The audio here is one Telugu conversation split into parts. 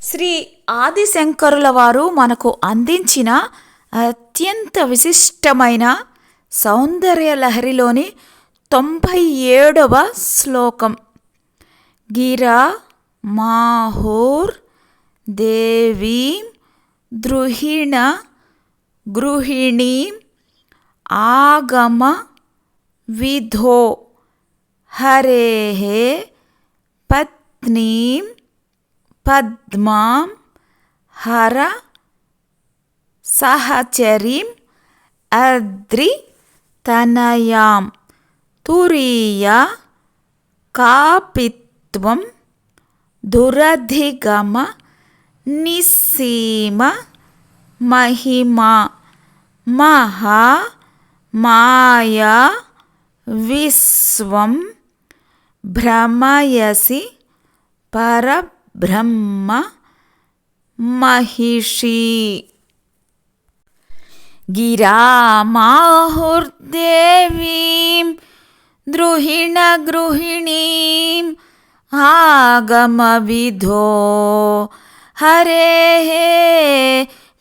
శ్రీ ఆదిశంకరుల వారు మనకు అందించిన అత్యంత విశిష్టమైన సౌందర్యలహరిలోని 97వ శ్లోకం. గిరా మాహోర్ దేవీం ద్రుహిణ గృహిణీం ఆగమ విధో హరేః పత్నీం పద్మాం హర సహచరీం అద్రి తనయాం తురీయ కాపిత్వం దురధిగమ నిస్సీమ మహిమా మహా మాయా విశ్వం భ్రమయసి పరబ్రహ్మ మహిషి. గిరా మాహుర్దేవీం ద్రుహిణ గృహిణీం ఆగమ విధో హరేః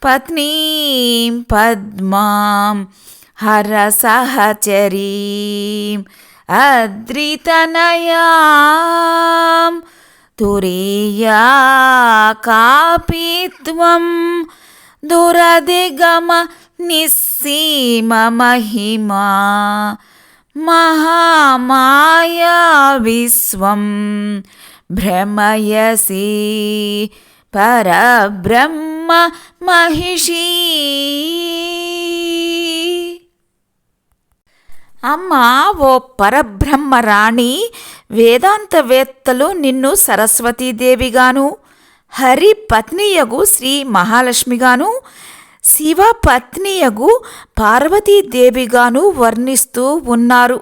పత్నీం పద్మాం హర సహచరీం అద్రితనయాం తురీయా కాపిత్వం దురధిగమ నిస్సీమ మహిమా మహామాయా విశ్వం భ్రమయసి పరబ్రహ్మ మహిషి. అమ్మా, ఓ పరబ్రహ్మ రాణి, వేదాంతవేత్తలు నిన్ను సరస్వతీదేవిగాను, హరి పత్నియగు శ్రీ మహాలక్ష్మిగాను, శివ పత్నియగు పార్వతీదేవిగాను వర్ణిస్తూ ఉన్నారు.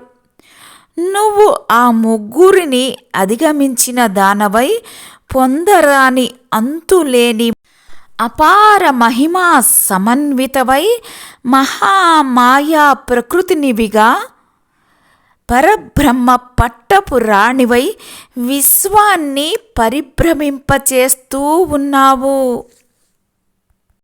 నువ్వు ఆ ముగ్గురిని అధిగమించిన దానవై పొందరాని అంతులేని అపార మహిమా సమన్వితవై మహామాయా ప్రకృతినివిగా పరబ్రహ్మ పట్టపు రాణివై విశ్వాన్ని పరిభ్రమింపచేస్తూ ఉన్నావు.